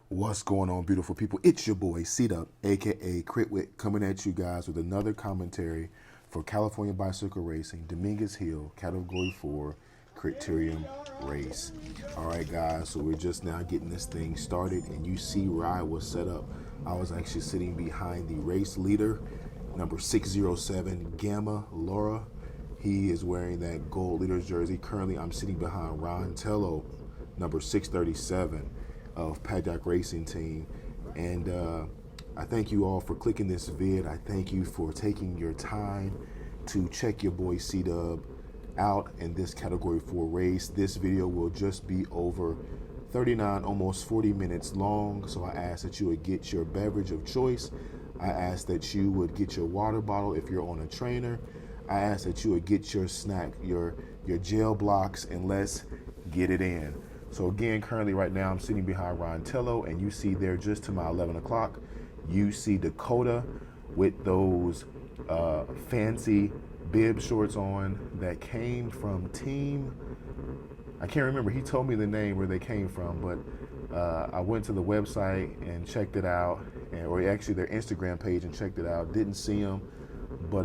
What's going on, beautiful people? It's your boy, C-Dub, aka Whit, coming at you guys with another commentary for California Bicycle Racing, Dominguez Hill, Category 4, Criterium Race. All right, guys, so we're just now getting this thing started, and you see where I was set up. I was actually sitting behind the race leader, number 607, Gamma Laura. He is wearing that gold leader's jersey. Currently, I'm sitting behind Ron Tello, number 637. Of Paddock Racing Team. And I thank you all for clicking this vid. I thank you for taking your time to check your boy C-Dub out in this Category 4 race. This video will just be over 39, almost 40 minutes long. So I ask that you would get your beverage of choice. I ask that you would get your water bottle if you're on a trainer. I ask that you would get your snack, your gel blocks, and let's get it in. So again, currently right now I'm sitting behind Ron Tello, and you see there just to my 11 o'clock, you see Dakota with those fancy bib shorts on that came from Team, I can't remember, he told me the name where they came from, but I went to the website and checked it out, or actually their Instagram page and checked it out, didn't see them, but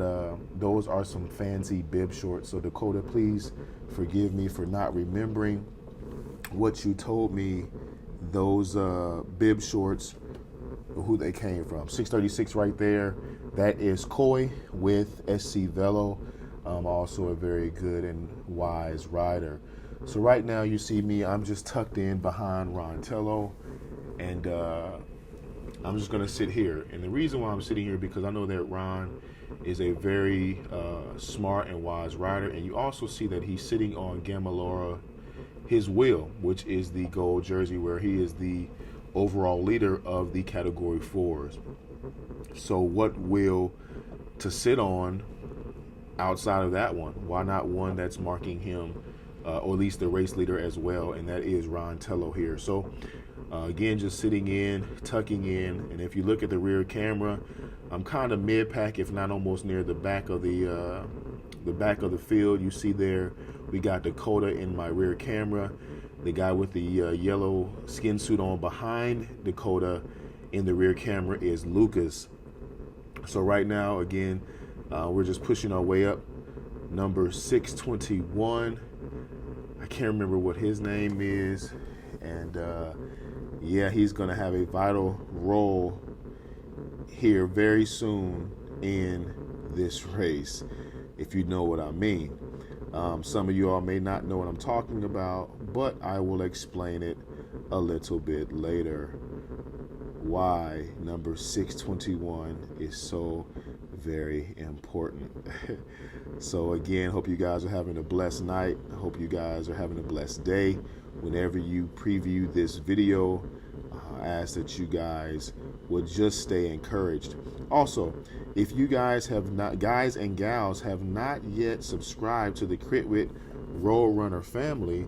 those are some fancy bib shorts. So Dakota, please forgive me for not remembering what you told me those bib shorts, who they came from. 636 right there, that is Coy with SC Velo, also a very good and wise rider. So right now you see me, I'm just tucked in behind Ron Tello, and I'm just gonna sit here. And the reason why I'm sitting here because I know that Ron is a very smart and wise rider, and you also see that he's sitting on Gamma Laura, his wheel, which is the gold jersey, where he is the overall leader of the Category 4s. So what wheel to sit on outside of that one? Why not one that's marking him, or at least the race leader as well, and that is Ron Tello here. So again, just sitting in, tucking in, and if you look at the rear camera, I'm kind of mid-pack, if not almost near the back of the field. You see there, we got Dakota in my rear camera. The guy with the yellow skin suit on behind Dakota in the rear camera is Lucas. So right now, again, we're just pushing our way up. Number 621. I can't remember what his name is. And yeah, he's going to have a vital role here very soon in this race, if you know what I mean. Some of you all may not know what I'm talking about, but I will explain it a little bit later, why number 621 is so very important. So again, hope you guys are having a blessed night. I hope you guys are having a blessed day. Whenever you preview this video, I ask that you guys would just stay encouraged. Also, if you guys have not, guys and gals have not yet subscribed to the Critwit Road Runner family,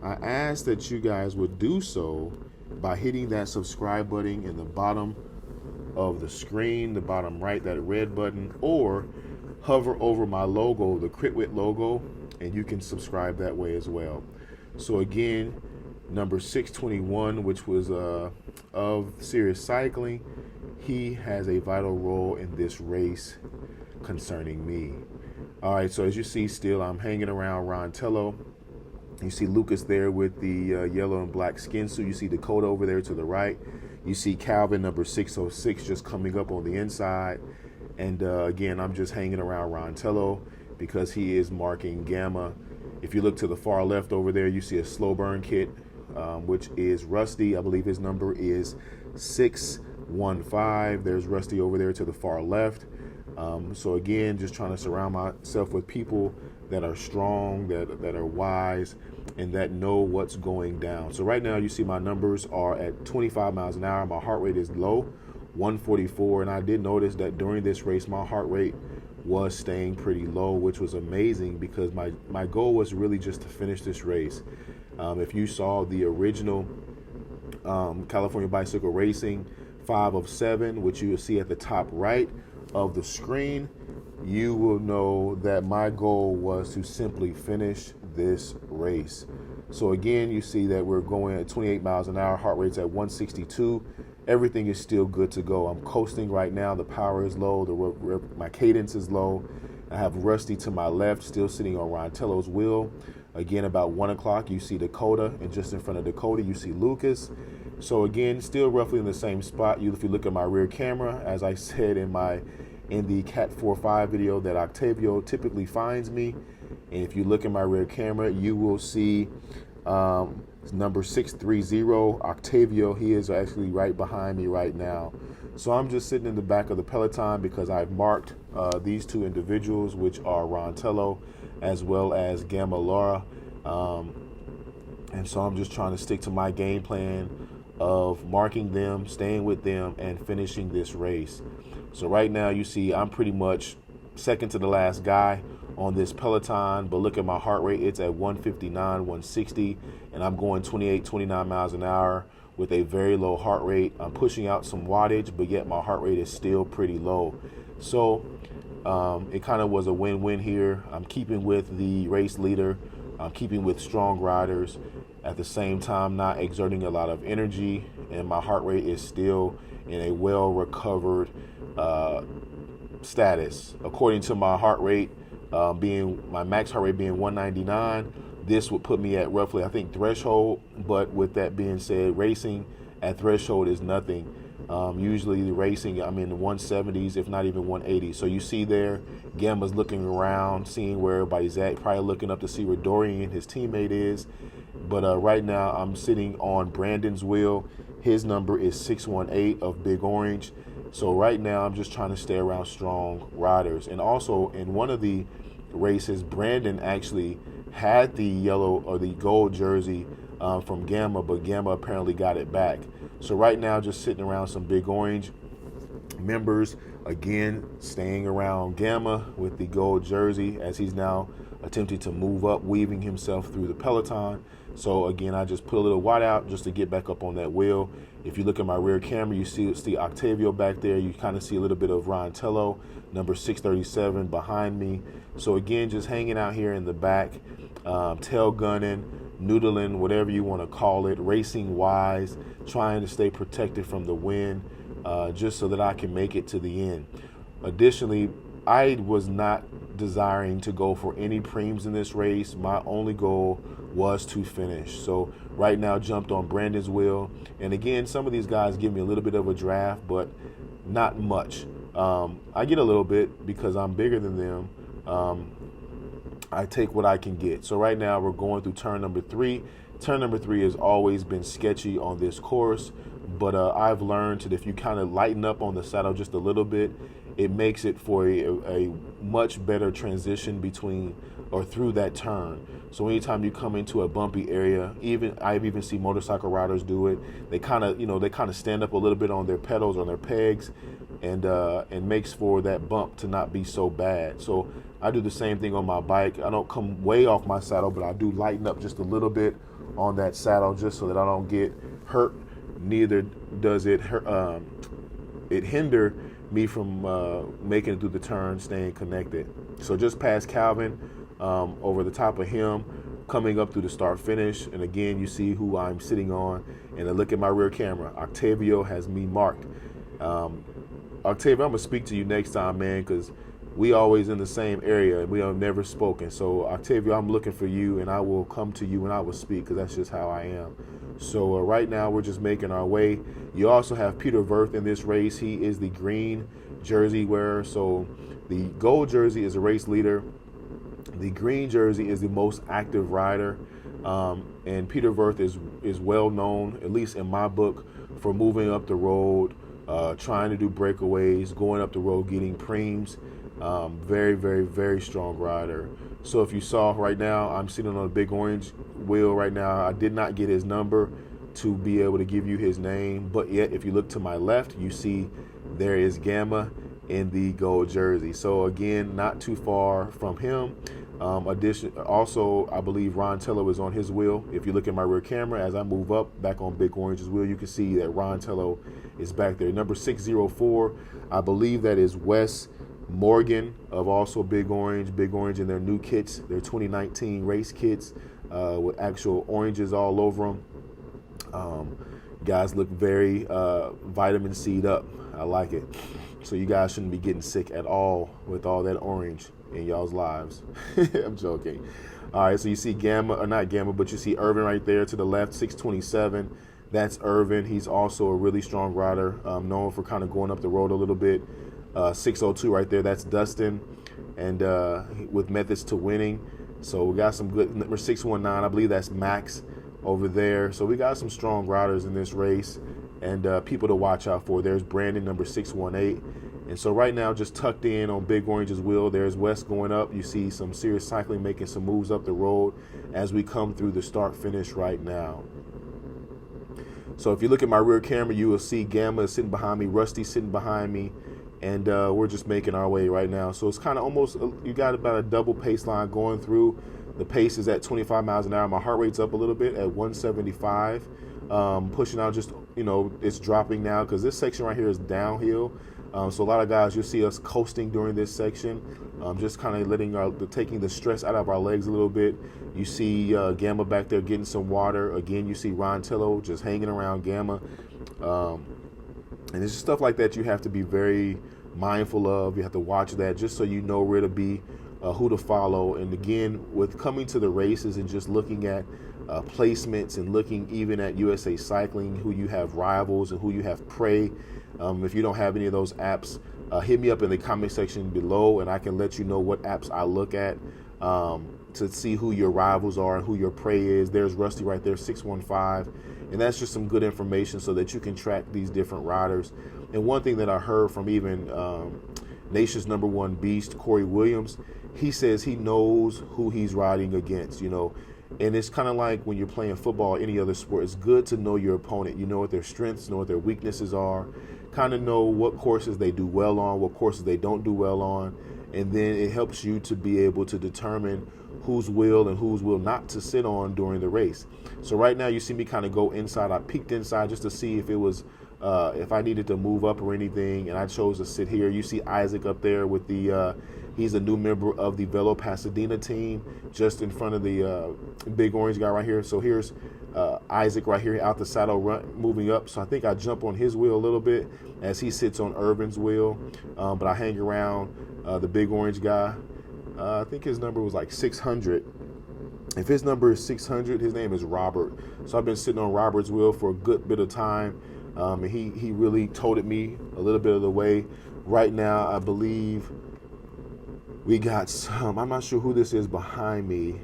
I ask that you guys would do so by hitting that subscribe button in the bottom of the screen, the bottom right, that red button, or hover over my logo, the Critwit logo, and you can subscribe that way as well. So again, number 621, which was of Serious Cycling, he has a vital role in this race concerning me. All right, so as you see, still I'm hanging around Ron Tello. You see Lucas there with the yellow and black skin suit. You see Dakota over there to the right. You see Calvin, number 606, just coming up on the inside. And again, I'm just hanging around Ron Tello because he is marking Gamma. If you look to the far left over there, you see a slow burn kit, which is Rusty. I believe his number is 615. There's Rusty over there to the far left. So again, just trying to surround myself with people that are strong, that are wise, and that know what's going down. So right now you see my numbers are at 25 miles an hour. My heart rate is low, 144. And I did notice that during this race, my heart rate was staying pretty low, which was amazing because my goal was really just to finish this race. If you saw the original California Bicycle Racing 5 of 7, which you will see at the top right of the screen, you will know that my goal was to simply finish this race. So again, you see that we're going at 28 miles an hour, heart rate's at 162. Everything is still good to go. I'm coasting right now. The power is low. My cadence is low. I have Rusty to my left, still sitting on Rontello's wheel. Again, about 1 o'clock, you see Dakota, and just in front of Dakota, you see Lucas. So again, still roughly in the same spot. If you look at my rear camera, as I said in the Cat 4.5 video, that Octavio typically finds me. And if you look at my rear camera, you will see number 630, Octavio. He is actually right behind me right now. So I'm just sitting in the back of the Peloton because I've marked these two individuals, which are Rontello as well as Gamma Laura. And so I'm just trying to stick to my game plan of marking them, staying with them, and finishing this race. So right now you see I'm pretty much second to the last guy on this Peloton, but look at my heart rate. It's at 159, 160, and I'm going 28, 29 miles an hour with a very low heart rate. I'm pushing out some wattage, but yet my heart rate is still pretty low. So it kind of was a win-win here. I'm keeping with the race leader. I'm keeping with strong riders. At the same time, not exerting a lot of energy, and my heart rate is still in a well-recovered status. According to my heart rate, my max heart rate being 199, this would put me at roughly, I think, threshold. But with that being said, racing at threshold is nothing. Usually the racing, I'm in the 170s, if not even 180. So you see there, Gamma's looking around, seeing where everybody's at, probably looking up to see where Dorian, his teammate, is. But right now I'm sitting on Brandon's wheel. His number is 618 of Big Orange. So right now I'm just trying to stay around strong riders. And also in one of the races, Brandon actually had the yellow or the gold jersey from Gamma, but Gamma apparently got it back. So right now just sitting around some Big Orange members, again staying around Gamma with the gold jersey as he's now attempting to move up, weaving himself through the Peloton. So again, I just put a little watt out just to get back up on that wheel. If you look at my rear camera, you see Octavio back there. You kind of see a little bit of Rontello, number 637 behind me. So again, just hanging out here in the back, tail gunning, noodling, whatever you want to call it, racing wise, trying to stay protected from the wind, just so that I can make it to the end. Additionally, I was not desiring to go for any preems in this race. My only goal was to finish. So right now jumped on Brandon's wheel. And again, some of these guys give me a little bit of a draft, but not much. I get a little bit because I'm bigger than them. I take what I can get. So right now we're going through turn number 3. Turn number 3 has always been sketchy on this course, but I've learned that if you kind of lighten up on the saddle just a little bit, it makes it for a much better transition between or through that turn. So anytime you come into a bumpy area, I've even seen motorcycle riders do it. They kind of stand up a little bit on their pedals, on their pegs, and makes for that bump to not be so bad. So I do the same thing on my bike. I don't come way off my saddle, but I do lighten up just a little bit on that saddle just so that I don't get hurt. Neither does it hinder me from making it through the turn, staying connected. So just past Calvin, over the top of him, coming up through the start finish. And again, you see who I'm sitting on. And I look at my rear camera. Octavio has me marked. Octavio, I'm going to speak to you next time, man, because we always in the same area and we have never spoken. So Octavio, I'm looking for you, and I will come to you and I will speak, because that's just how I am. So right now we're just making our way. You also have Peter Verth in this race. He is the green jersey wearer. So the gold jersey is a race leader. The green jersey is the most active rider. And Peter Verth is well known, at least in my book, for moving up the road, trying to do breakaways, going up the road, getting preems. Very, very, very strong rider. So if you saw right now, I'm sitting on a Big Orange wheel right now. I did not get his number to be able to give you his name, but yet if you look to my left, you see there is Gamma in the gold jersey. So again, not too far from him. Also, I believe Rontello is on his wheel. If you look at my rear camera, as I move up back on Big Orange's wheel, you can see that Rontello is back there. Number 604, I believe that is Wes Morgan of also Big Orange in their new kits, their 2019 race kits. with actual oranges all over them. Guys look very vitamin C'd up. I like it. So you guys shouldn't be getting sick at all with all that orange in y'all's lives. I'm joking. All right, so you see Gamma, or not Gamma, but you see Irvin right there to the left, 627. That's Irvin. He's also a really strong rider, known for kind of going up the road a little bit. 602 right there, that's Dustin, and with methods to winning. So we got some good. Number 619, I believe that's Max over there. So we got some strong riders in this race, and people to watch out for. There's Brandon, number 618. And so right now, just tucked in on Big Orange's wheel, there's West going up. You see some serious cycling making some moves up the road as we come through the start finish right now. So if you look at my rear camera, you will see Gamma sitting behind me, Rusty sitting behind me, and we're just making our way right now. So it's kind of almost, you got about a double pace line going through. The pace is at 25 miles an hour. My heart rate's up a little bit at 175. Pushing out just, it's dropping now because this section right here is downhill. So a lot of guys, you'll see us coasting during this section, just kind of taking the stress out of our legs a little bit. You see Gamma back there getting some water. Again, you see Ron Tillo just hanging around Gamma. And it's just stuff like that you have to be very mindful of. You have to watch that just so you know where to be, who to follow. And again, with coming to the races and just looking at placements and looking even at USA Cycling, who you have rivals and who you have prey. If you don't have any of those apps, hit me up in the comment section below and I can let you know what apps I look at to see who your rivals are and who your prey is. There's Rusty right there, 615. And that's just some good information so that you can track these different riders. And one thing that I heard from even Nation's #1 beast, Corey Williams, he says he knows who he's riding against, And it's kind of like when you're playing football or any other sport, it's good to know your opponent. You know what their strengths, know what their weaknesses are, kind of know what courses they do well on, what courses they don't do well on. And then it helps you to be able to determine whose will and whose will not to sit on during the race. So right now you see me kind of go inside. I peeked inside just to see if it was, if I needed to move up or anything, and I chose to sit here. You see Isaac up there with the, he's a new member of the Velo Pasadena team, just in front of the Big Orange guy right here. So here's Isaac right here out the saddle, moving up. So I think I jump on his wheel a little bit as he sits on Irvin's wheel, but I hang around the Big Orange guy. I think his number was like 600. If his number is 600, his name is Robert. So I've been sitting on Robert's wheel for a good bit of time. And he really toted me a little bit of the way. Right now, I believe we got some, I'm not sure who this is behind me.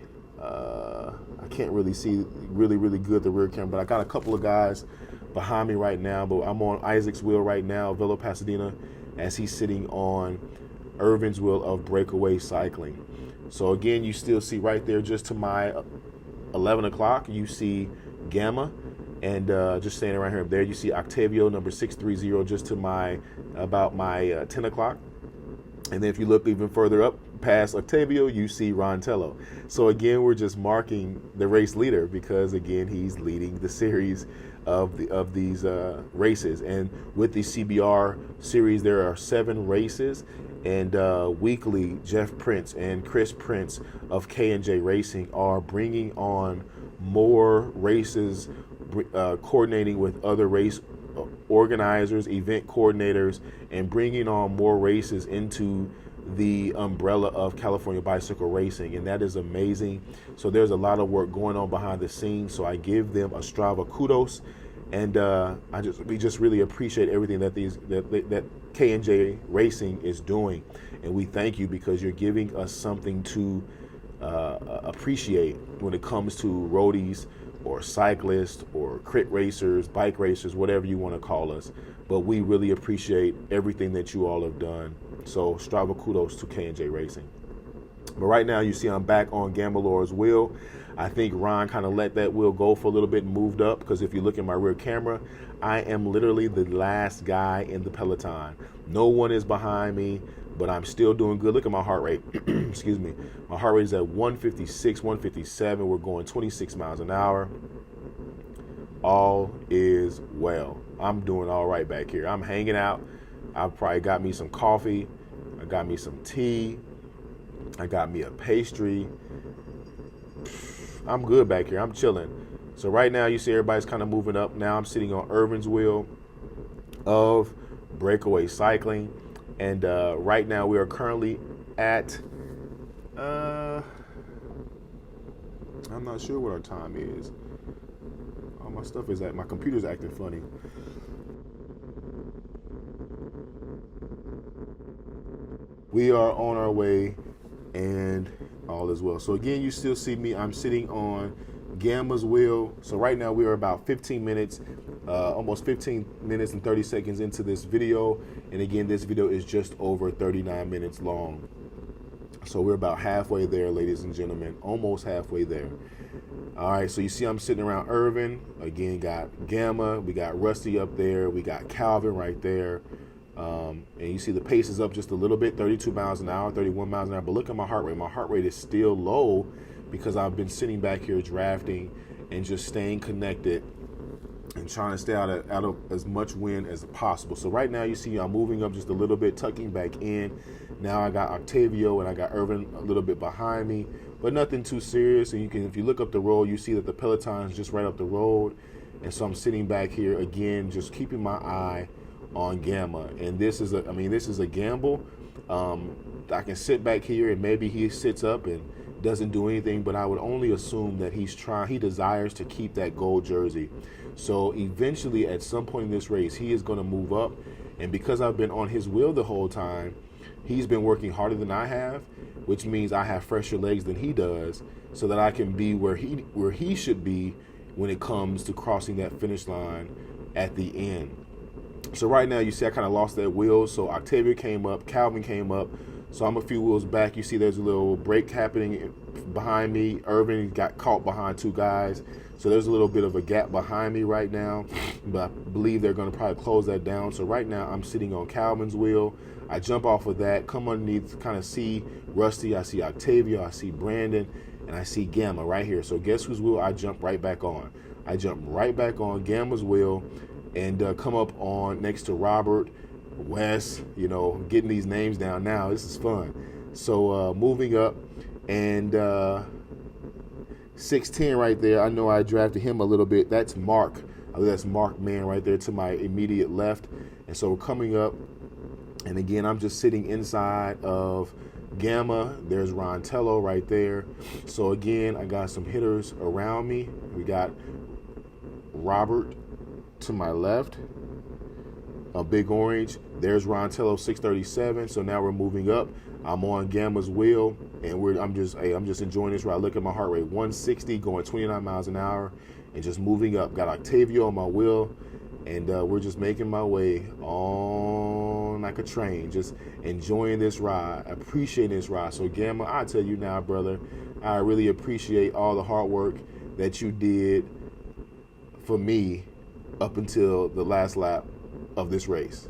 I can't really see really good the rear camera, but I got a couple of guys behind me right now. But I'm on Isaac's wheel right now, Velo Pasadena, as he's sitting on Irvin's wheel of Breakaway Cycling. So again, you still see right there just to my 11 o'clock, you see Gamma, and just standing right here. There you see Octavio, number 630, just to my, about my 10 o'clock. And then if you look even further up past Octavio, you see Ron Tello. So again, we're just marking the race leader because again, he's leading the series of these races. And with the CBR series, there are 7 races. And weekly, Jeff Prince and Chris Prince of K&J Racing are bringing on more races, coordinating with other race organizers, event coordinators, and bringing on more races into the umbrella of California Bicycle Racing, and that is amazing. So there's a lot of work going on behind the scenes, so I give them a Strava kudos, and we just really appreciate everything that that K&J Racing is doing, and we thank you because you're giving us something to appreciate when it comes to roadies or cyclists or crit racers, bike racers, whatever you want to call us. But we really appreciate everything that you all have done. So Strava kudos to K&J Racing. But right now you see I'm back on Gambler's wheel. I think Ron kind of let that wheel go for a little bit and moved up, because if you look at my rear camera, I am literally the last guy in the peloton. No one is behind me, but I'm still doing good. Look at my heart rate. Excuse me. My heart rate is at 156, 157. We're going 26 miles an hour. All is well. I'm doing all right back here. I'm hanging out. I probably got me some coffee. I got me some tea. I got me a pastry. I'm good back here. I'm chilling. So right now you see everybody's kind of moving up. Now I'm sitting on Irvin's wheel of Breakaway Cycling. And right now we are currently at, I'm not sure what our time is. All my stuff is my computer's acting funny. We are on our way and all is well. So again, you still see me. I'm sitting on Gamma's wheel. So right now we are about 15 minutes, almost 15 minutes and 30 seconds into this video. And again, this video is just over 39 minutes long. So we're about halfway there, ladies and gentlemen, almost halfway there. All right, so you see I'm sitting around Irvin. Again, got Gamma, we got Rusty up there, we got Calvin right there. And you see the pace is up just a little bit, 32 miles an hour, 31 miles an hour. But look at my heart rate. My heart rate is still low because I've been sitting back here drafting and just staying connected and trying to stay out of as much wind as possible. So right now you see I'm moving up just a little bit, tucking back in. Now I got Octavio and I got Irvin a little bit behind me, but nothing too serious. And you can, if you look up the road, you see that the peloton's just right up the road. And so I'm sitting back here again, just keeping my eye on Gamma. And this is a gamble. I can sit back here and maybe he sits up and doesn't do anything, but I would only assume that he desires to keep that gold jersey. So eventually at some point in this race, he is going to move up. And because I've been on his wheel the whole time, he's been working harder than I have, which means I have fresher legs than he does, so that I can be where he should be when it comes to crossing that finish line at the end. So right now you see I kind of lost that wheel. So Octavia came up, Calvin came up. So I'm a few wheels back. You see there's a little break happening behind me. Irvin got caught behind two guys. So there's a little bit of a gap behind me right now, but I believe they're going to probably close that down. So right now I'm sitting on Calvin's wheel. I jump off of that, come underneath to kind of see Rusty. I see Octavia, I see Brandon, and I see Gamma right here. So guess whose wheel I jump right back on? I jump right back on Gamma's wheel and come up on next to Robert, Wes, getting these names down now. This is fun. So moving up, and 6'10" right there. I know I drafted him a little bit. That's Mark. I think that's Mark Man right there to my immediate left. And so we're coming up, and again, I'm just sitting inside of Gamma. There's Rontello right there. So again, I got some hitters around me. We got Robert to my left, a big orange. There's Rontello 637. So now we're moving up. I'm on Gamma's wheel, and I'm just enjoying this ride. Look at my heart rate, 160, going 29 miles an hour, and just moving up. Got Octavio on my wheel, and we're just making my way on like a train, just enjoying this ride, appreciating this ride. So Gamma, I tell you now, brother, I really appreciate all the hard work that you did for me up until the last lap of this race.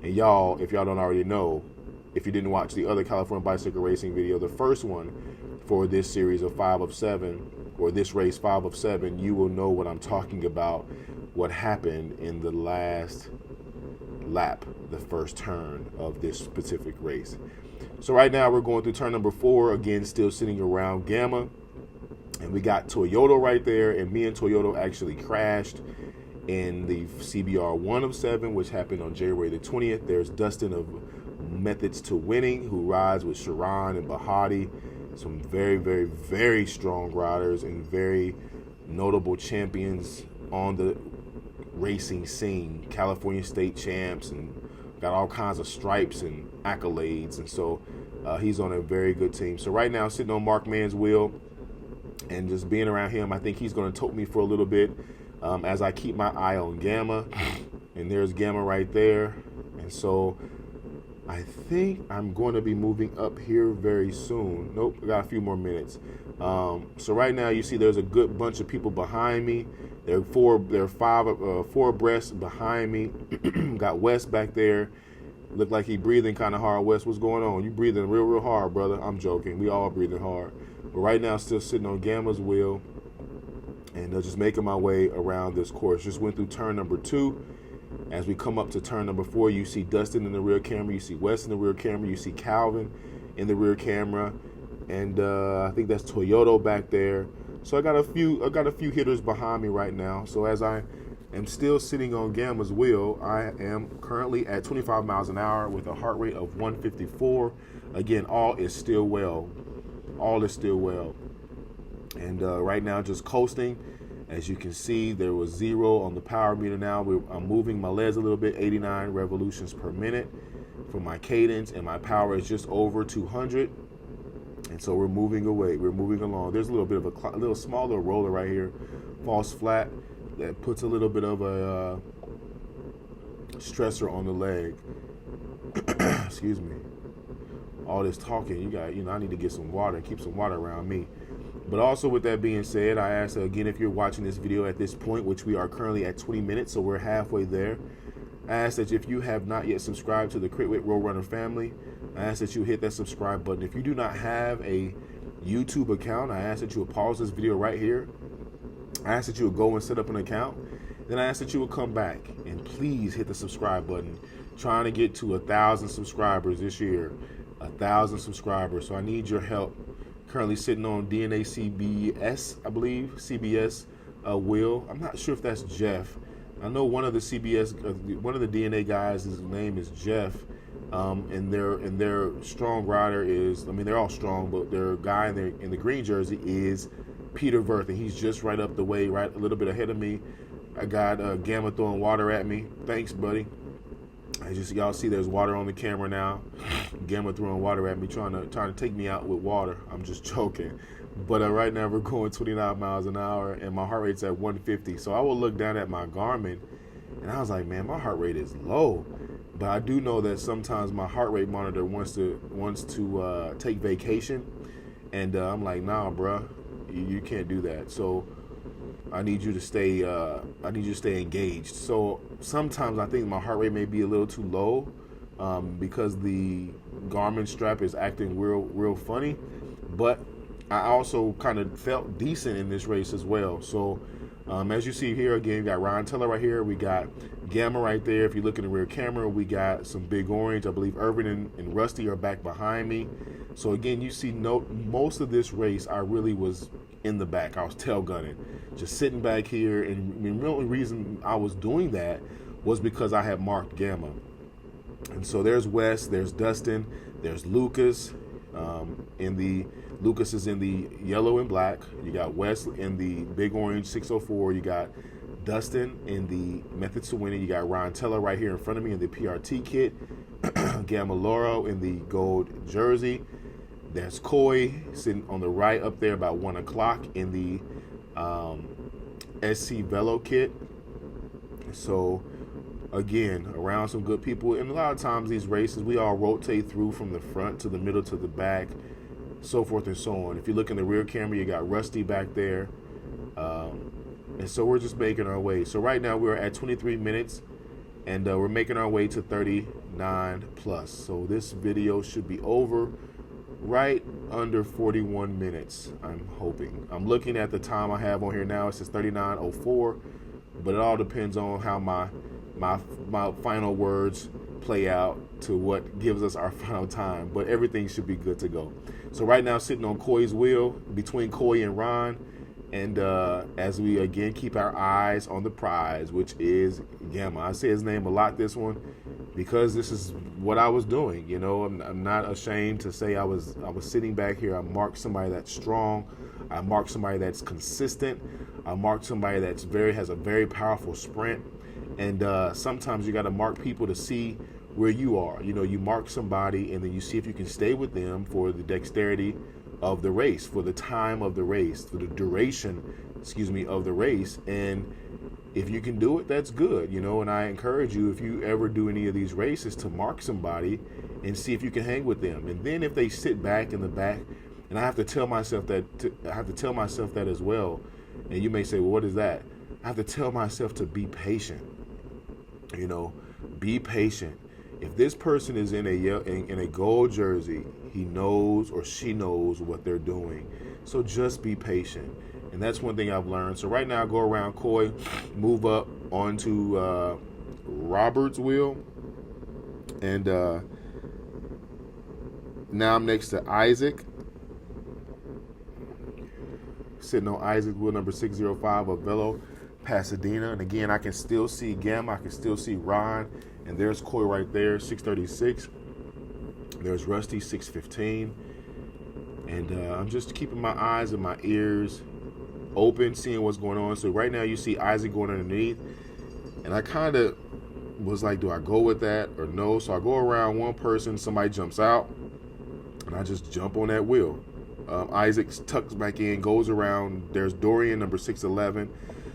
And y'all, if y'all don't already know, if you didn't watch the other California bicycle racing video, the first one for this series of 5 of 7, or this race 5 of 7, you will know what I'm talking about, what happened in the last lap, the first turn of this specific race. So right now we're going through turn number 4, again, still sitting around Gamma. And we got Toyota right there, and me and Toyota actually crashed in the CBR 1 of 7, which happened on January the 20th. There's Dustin of Methods to Winning, who rides with Sharon and Bahati, some very, very, very strong riders and very notable champions on the racing scene, California state champs, and got all kinds of stripes and accolades. And so he's on a very good team. So right now, sitting on Mark Man's wheel and just being around him, I think he's going to tote me for a little bit as I keep my eye on Gamma. And there's Gamma right there. And so I think I'm going to be moving up here very soon. Nope, I got a few more minutes. So right now you see there's a good bunch of people behind me. There are four abreast behind me. Got Wes back there. Look like he breathing kind of hard. Wes, what's going on? You breathing real, real hard, brother. I'm joking. We all breathing hard. But right now still sitting on Gamma's wheel and just making my way around this course. Just went through turn number 2. As we come up to turn number 4, you see Dustin in the rear camera, you see Wes in the rear camera, you see Calvin in the rear camera, and I think that's Toyota back there. So I got a few hitters behind me right now. So as I am still sitting on Gamma's wheel, I am currently at 25 miles an hour with a heart rate of 154. Again, all is still well. All is still well. And right now, just coasting. As you can see, there was 0 on the power meter now. I'm moving my legs a little bit, 89 revolutions per minute for my cadence, and my power is just over 200. And so we're moving away. We're moving along. There's a little bit of a little smaller roller right here, false flat, that puts a little bit of a stressor on the leg. Excuse me. All this talking, I need to get some water, keep some water around me. But also, with that being said, I ask again, if you're watching this video at this point, which we are currently at 20 minutes, so we're halfway there, I ask that if you have not yet subscribed to the Crit Whit Roadrunner family, I ask that you hit that subscribe button. If you do not have a YouTube account, I ask that you would pause this video right here. I ask that you would go and set up an account. Then I ask that you would come back and please hit the subscribe button. Trying to get to 1,000 subscribers this year. 1,000 subscribers. So I need your help. Currently sitting on DNA CBS, I believe, CBS Will. I'm not sure if that's Jeff. I know one of the CBS, one of the DNA guys, his name is Jeff, and their strong rider is, I mean, they're all strong, but their guy in the green jersey is Peter Verth, and he's just right up the way, right a little bit ahead of me. I got Gamma throwing water at me. Thanks, buddy. Y'all see there's water on the camera now. Gamma throwing water at me, trying to take me out with water. I'm just joking. But right now we're going 29 miles an hour and my heart rate's at 150. So I will look down at my Garmin and I was like, man, my heart rate is low. But I do know that sometimes my heart rate monitor wants to take vacation. And I'm like, nah, bruh, you can't do that. So I need you to stay engaged. So sometimes I think my heart rate may be a little too low because the Garmin strap is acting real funny. But I also kind of felt decent in this race as well. So as you see here, again, we got Ryan Teller right here. We got Gamma right there. If you look in the rear camera, we got some Big Orange. I believe Irvin and Rusty are back behind me. So again, you see most of this race, I really was in the back. I was tail gunning, just sitting back here. And the only reason I was doing that was because I had marked Gamma. And so there's Wes, there's Dustin, there's Lucas. Lucas is in the yellow and black. You got Wes in the Big Orange 604. You got Dustin in the Methods to Winning. You got Ryan Teller right here in front of me in the PRT kit. Gamma Lauro in the gold jersey. There's Coy sitting on the right up there about 1 o'clock in the SC Velo kit. So again, around some good people. And a lot of times these races, we all rotate through from the front to the middle to the back, so forth and so on. If you look in the rear camera, you got Rusty back there. And so we're just making our way. So right now we're at 23 minutes and we're making our way to 39 plus. So this video should be over right under 41 minutes, I'm hoping. I'm looking at the time I have on here now. It says 39:04, but it all depends on how my final words play out to what gives us our final time. But everything should be good to go. So right now, sitting on Coy's wheel between Coy and Ron, and as we again keep our eyes on the prize, which is Gamma. I say his name a lot this one because this is what I was doing. You know, I'm not ashamed to say I was sitting back here. I marked somebody that's strong. I marked somebody that's consistent. I marked somebody that's has a very powerful sprint. And sometimes you got to mark people to see where you are. You know, you mark somebody and then you see if you can stay with them for the dexterity of the race, for the time of the race, for the duration, of the race. And if you can do it, that's good, you know. And I encourage you, if you ever do any of these races, to mark somebody and see if you can hang with them. And then if they sit back in the back, and I have to tell myself that as well. And you may say, well, what is that? I have to tell myself to be patient. You know, be patient. If this person is in a gold jersey, he knows or she knows what they're doing. So just be patient. And that's one thing I've learned. So right now, I go around Coy, move up onto Robert's wheel. And now I'm next to Isaac. sitting on Isaac wheel number 605 of Velo, Pasadena. And again, I can still see Gamma, I can still see Ron, and there's Coy right there, 636. There's Rusty, 615. And I'm just keeping my eyes and my ears open, seeing what's going on. So right now you see Isaac going underneath, and I kind of was like, do I go with that or no? So I go around one person, somebody jumps out, and I just jump on that wheel. Isaac tucks back in, goes around. There's Dorian, number 611.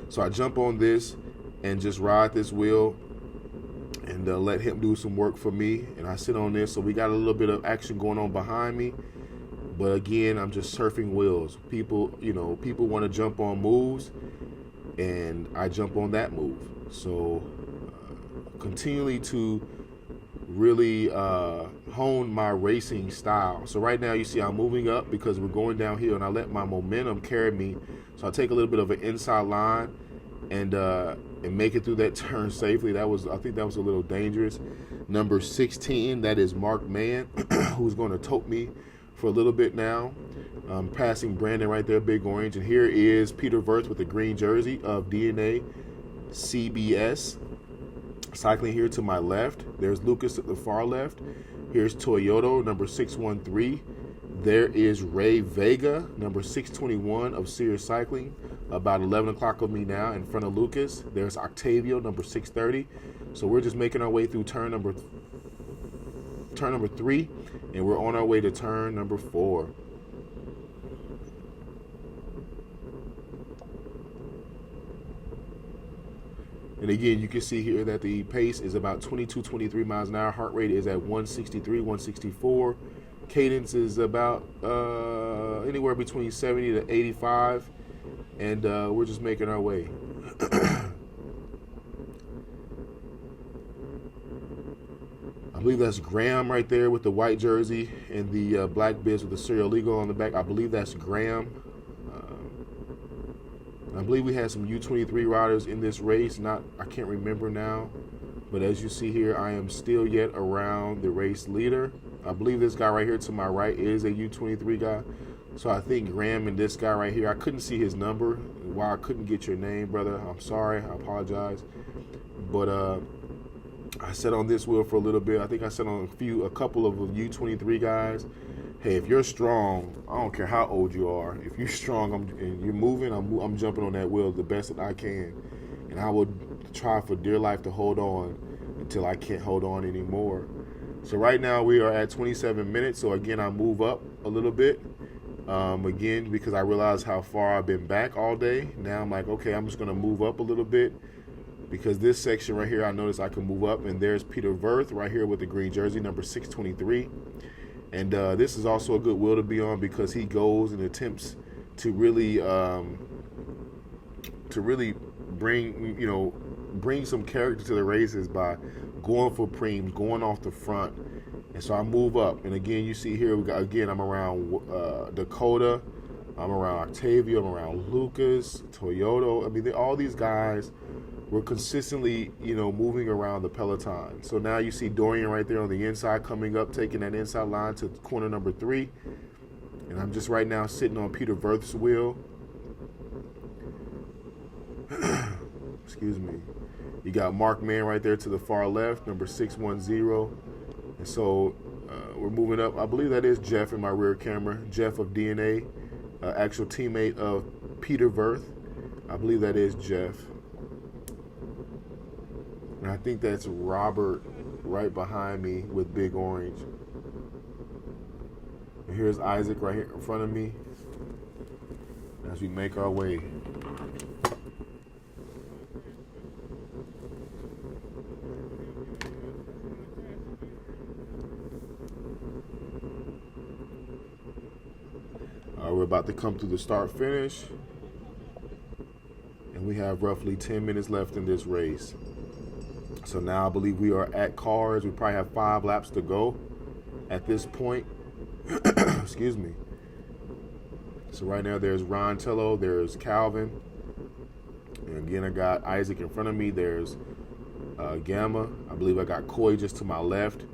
So I jump on this and just ride this wheel and let him do some work for me. And I sit on this. So we got a little bit of action going on behind me. But again, I'm just surfing wheels. People want to jump on moves, and I jump on that move. So continually to really hone my racing style. So right now you see I'm moving up because we're going downhill, and I let my momentum carry me. So I take a little bit of an inside line and make it through that turn safely. I think that was a little dangerous. Number 16, that is Mark Mann, who's going to tote me for a little bit now. Passing Brandon right there, big orange. And here is Peter Verth with the green jersey of DNA CBS. Cycling here to my left. There's Lucas at the far left. Here's Toyota, number 613. There is Ray Vega, number 621 of Sears Cycling, about 11 o'clock of me now in front of Lucas. There's Octavio, number 630. So we're just making our way through turn number 3, and we're on our way to turn number 4. And again, you can see here that the pace is about 22, 23 miles an hour. Heart rate is at 163, 164. Cadence is about anywhere between 70 to 85. And we're just making our way. I believe that's Graham right there with the white jersey and the black bibs with the serial eagle on the back. I believe that's Graham. I believe we had some U23 riders in this race. I can't remember now. But as you see here, I am still yet around the race leader. I believe this guy right here to my right is a U23 guy. So I think Graham and this guy right here, I couldn't see his number. Why I couldn't get your name, brother, I'm sorry. I apologize. But I sat on this wheel for a little bit. I think I sat on a couple of U23 guys. Hey, if you're strong, I don't care how old you are. If you're strong and you're moving, I'm jumping on that wheel the best that I can. And I will try for dear life to hold on until I can't hold on anymore. So right now we are at 27 minutes. So again, I move up a little bit. Again, because I realized how far I've been back all day. Now I'm like, okay, I'm just going to move up a little bit. Because this section right here, I noticed I can move up. And there's Peter Verth right here with the green jersey, number 623. And this is also a good wheel to be on because he goes and attempts to really bring some character to the races by going for preems, going off the front. And so I move up. And again, you see here, I'm around Dakota, I'm around Octavio, I'm around Lucas, Toyota. I mean, all these guys were consistently, moving around the peloton. So now you see Dorian right there on the inside coming up, taking that inside line to corner number 3. And I'm just right now sitting on Peter Verth's wheel. Excuse me. You got Mark Mann right there to the far left, number 610. And so we're moving up. I believe that is Jeff in my rear camera. Jeff of DNA, actual teammate of Peter Verth. I believe that is Jeff. And I think that's Robert right behind me with big orange. And here's Isaac right here in front of me as we make our way. We're about to come through the start finish. And we have roughly 10 minutes left in this race. So now I believe we are at cars. We probably have 5 laps to go at this point. Excuse me. So right now there's Ron Tello, there's Calvin. And again, I got Isaac in front of me. There's Gamma. I believe I got Coy just to my left.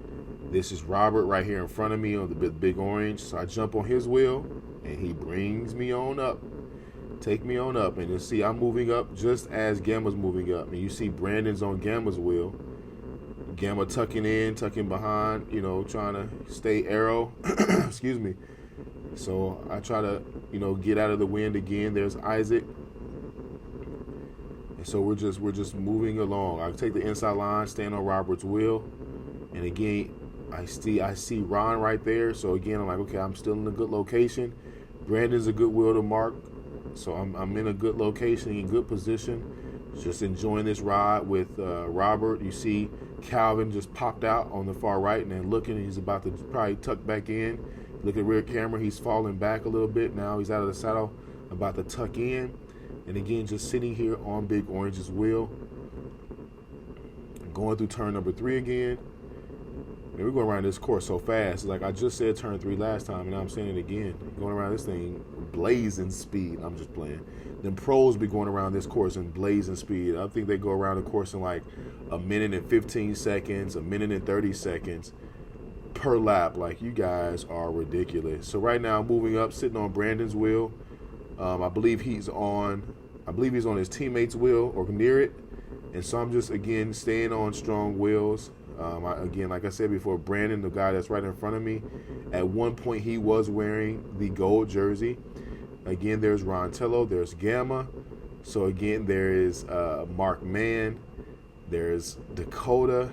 This is Robert right here in front of me on the big orange. So I jump on his wheel and he brings me on up. Take me on up. And you'll see I'm moving up just as Gamma's moving up. And you see Brandon's on Gamma's wheel. Gamma tucking in, tucking behind, you know, trying to stay arrow. Excuse me. So I try to, you know, get out of the wind again. There's Isaac. And so we're just moving along. I take the inside line, stand on Robert's wheel. And again, I see Ron right there. So again, I'm like, okay, I'm still in a good location. Brandon's a good wheel to mark. So I'm in a good location, in good position. Just enjoying this ride with Robert. You see Calvin just popped out on the far right and then looking. He's about to probably tuck back in. Look at rear camera. He's falling back a little bit. Now he's out of the saddle, about to tuck in. And again, just sitting here on Big Orange's wheel. Going through turn number 3 again. And we're going around this course so fast. Like I just said turn 3 last time, and now I'm saying it again. Going around this thing blazing speed. I'm just playing. Then pros be going around this course in blazing speed. I think they go around the course in like a minute and 15 seconds, a minute and 30 seconds per lap. Like, you guys are ridiculous. So right now I'm moving up, sitting on Brandon's wheel. I believe he's on his teammate's wheel or near it. And so I'm just, again, staying on strong wheels. Again, like I said before, Brandon, the guy that's right in front of me, at one point he was wearing the gold jersey. Again, there's Rontello, there's Gamma. So again, there is Mark Mann, there's Dakota,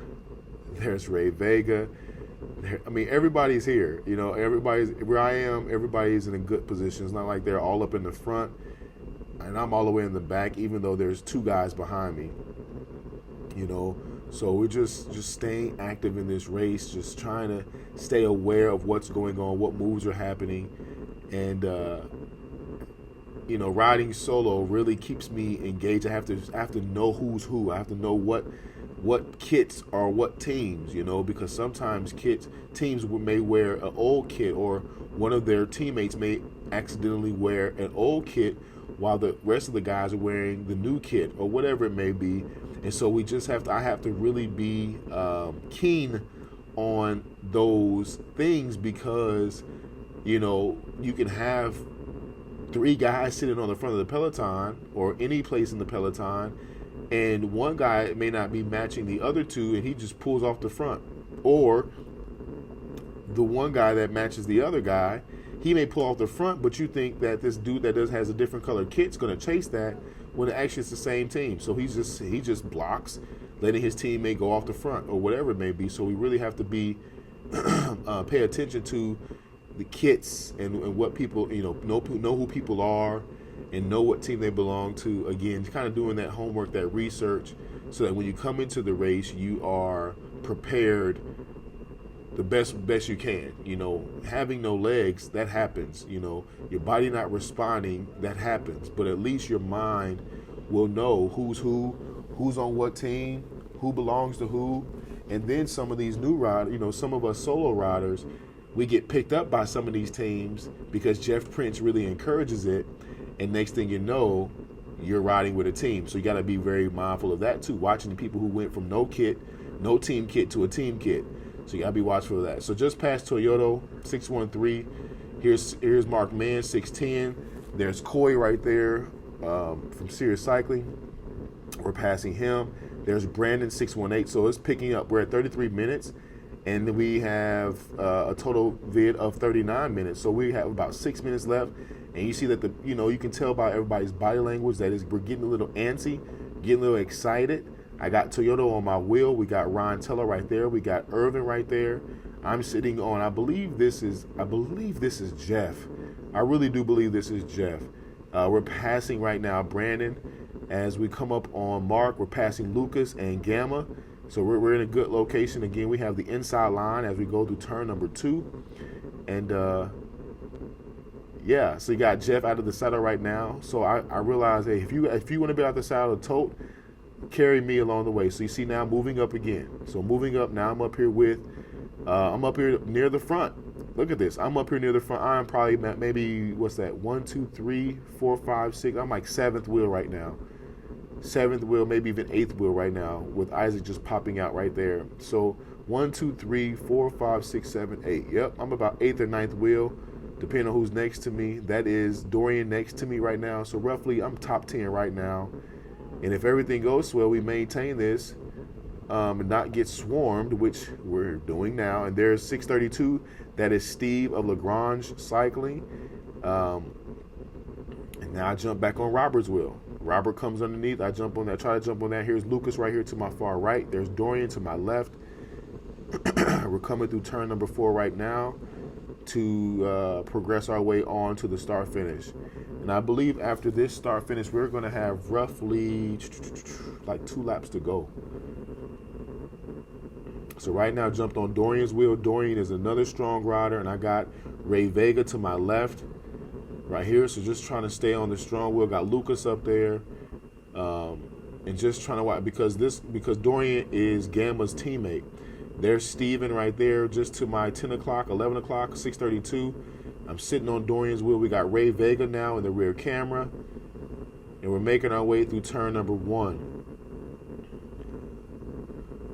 there's Ray Vega. I mean, everybody's here. You know, everybody's where I am. Everybody's in a good position. It's not like they're all up in the front and I'm all the way in the back, even though there's 2 guys behind me. You know, so we're just staying active in this race, just trying to stay aware of what's going on, what moves are happening, and you know, riding solo really keeps me engaged. I have to know who's who. I have to know what kits are what teams, you know, because sometimes teams may wear an old kit, or one of their teammates may accidentally wear an old kit while the rest of the guys are wearing the new kit, or whatever it may be. And so I have to really be keen on those things, because, you know, you can have 3 guys sitting on the front of the peloton or any place in the peloton, and one guy may not be matching the other 2 and he just pulls off the front. Or the one guy that matches the other guy, he may pull off the front, but you think that this dude that has a different color kit's going to chase that, when actually it's the same team. So he just blocks, letting his teammate go off the front or whatever it may be. So we really have to be pay attention to the kits and what people, you know who people are and know what team they belong to. Again, kind of doing that homework, that research, so that when you come into the race, you are prepared the best you can. You know, having no legs, that happens. You know, your body not responding, that happens. But at least your mind will know who's on what team, who belongs to who. And then some of these new riders, you know, some of us solo riders, we get picked up by some of these teams because Jeff Prince really encourages it. And next thing you know, you're riding with a team. So you got to be very mindful of that too. Watching the people who went from no team kit to a team kit. So you got to be watchful of that. So just past Toyota, 613. Here's Mark Mann, 610. There's Coy right there from Sirius Cycling. We're passing him. There's Brandon, 618. So it's picking up. We're at 33 minutes. And then we have a total vid of 39 minutes. So we have about 6 minutes left. And you see that you can tell by everybody's body language that we're getting a little antsy, getting a little excited. I got Toyota on my wheel. We got Ron Teller right there. We got Irvin right there. I'm sitting on, I believe this is Jeff. I really do believe this is Jeff. We're passing right now Brandon. As we come up on Mark, we're passing Lucas and Gamma. So we're in a good location. Again, we have the inside line as we go through turn number 2. And yeah, so you got Jeff out of the saddle right now. So I realize, hey, if you want to be out the saddle of tote, carry me along the way. So you see now moving up again. So moving up, now I'm up here I'm up here near the front. Look at this. I'm up here near the front. I'm probably maybe, what's that, 1, 2, 3, 4, 5, 6. I'm like 7th wheel right now. 7th wheel, maybe even 8th wheel right now, with Isaac just popping out right there. So 1, 2, 3, 4, 5, 6, 7, 8. Yep, I'm about 8th or 9th wheel. depending on who's next to me. That is Dorian next to me right now. So roughly, I'm top 10 right now. And if everything goes well, we maintain this and not get swarmed, which we're doing now. And there's 632. That is Steve of Lagrange Cycling. And now I jump back on Robert's wheel. Robert comes underneath. I jump on that. Try to jump on that. Here's Lucas right here to my far right. There's Dorian to my left. We're coming through turn number 4 right now to progress our way on to the start finish. And I believe after this start finish, we're going to have roughly like 2 laps to go. So right now, I jumped on Dorian's wheel. Dorian is another strong rider, and I got Ray Vega to my left right here. So just trying to stay on the strong wheel. Got Lucas up there, and just trying to watch because Dorian is Gamma's teammate. There's Steven right there, just to my 10 o'clock, 11 o'clock, 6:32. I'm sitting on Dorian's wheel. We got Ray Vega now in the rear camera, and we're making our way through turn number 1.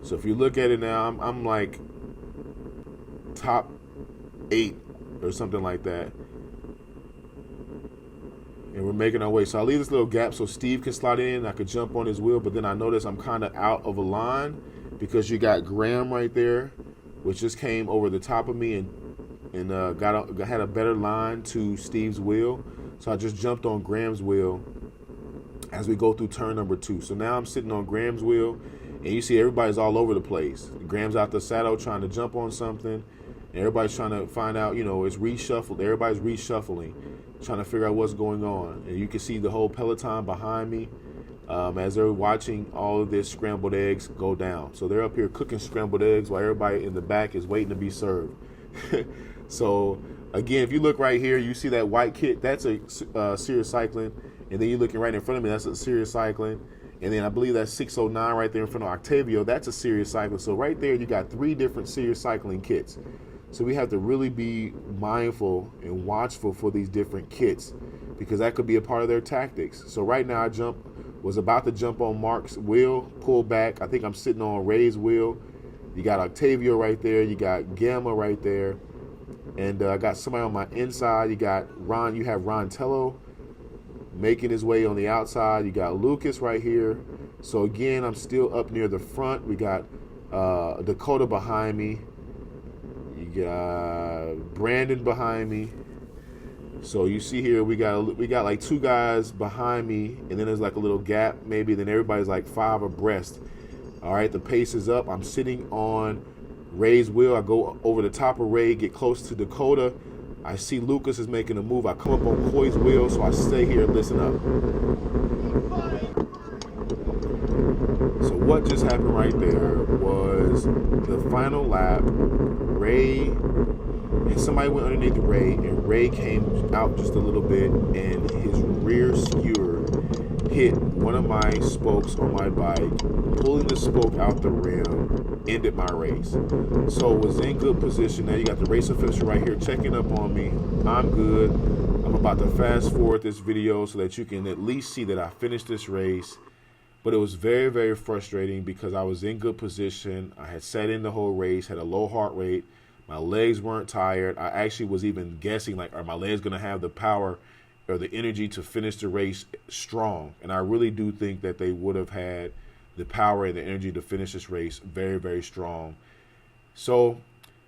So if you look at it now, I'm like top 8 or something like that. And we're making our way. So I'll leave this little gap so Steve can slide in. I could jump on his wheel, but then I notice I'm kind of out of a line because you got Graham right there, which just came over the top of me and had a better line to Steve's wheel. So I just jumped on Graham's wheel as we go through turn number 2. So now I'm sitting on Graham's wheel. And you see everybody's all over the place. Graham's out the saddle trying to jump on something. And everybody's trying to find out, it's reshuffled. Everybody's reshuffling, trying to figure out what's going on. And you can see the whole peloton behind me as they're watching all of this scrambled eggs go down. So they're up here cooking scrambled eggs while everybody in the back is waiting to be served. So, again, if you look right here, you see that white kit. That's a Serious Cycling. And then you're looking right in front of me. That's a Serious Cycling. And then I believe that's 609 right there in front of Octavio. That's a Serious Cycling. So right there, you got 3 different Serious Cycling kits. So we have to really be mindful and watchful for these different kits because that could be a part of their tactics. So right now I was about to jump on Mark's wheel, pull back. I think I'm sitting on Ray's wheel. You got Octavio right there. You got Gamma right there. And I got somebody on my inside. You got Ron. You have Ron Tello making his way on the outside. You got Lucas right here. So again, I'm still up near the front. We got Dakota behind me. You got Brandon behind me. So you see here we got like 2 guys behind me, and then there's like a little gap maybe. Then everybody's like 5 abreast. All right, the pace is up. I'm sitting on Ray's wheel. I go over the top of Ray, get close to Dakota. I see Lucas is making a move. I come up on Coy's wheel, so I stay here and listen up. So what just happened right there was the final lap. Ray and somebody went underneath Ray, and Ray came out just a little bit, and his rear skewer hit one of my spokes on my bike, pulling the spoke out the rim, ended my race. So was in good position. Now you got the race official right here checking up on me. I'm good. I'm about to fast forward this video so that you can at least see that I finished this race. But it was very, very frustrating because I was in good position. I had sat in the whole race, had a low heart rate. My legs weren't tired. I actually was even guessing, like, are my legs going to have the power or the energy to finish the race strong? And I really do think that they would have had the power and the energy to finish this race very, very strong. So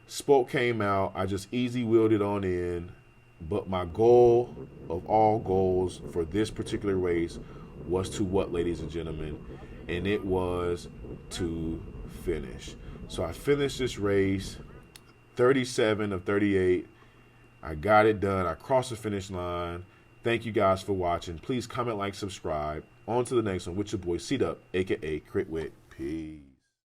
spoke came out. I just easy wheeled it on in. But my goal of all goals for this particular race was to what, ladies and gentlemen? And it was to finish. So I finished this race, 37 of 38. I got it done. I crossed the finish line. Thank you guys for watching. Please comment, like, subscribe. On to the next one with your boy C-Dub, a.k.a. Crit Whit. Peace.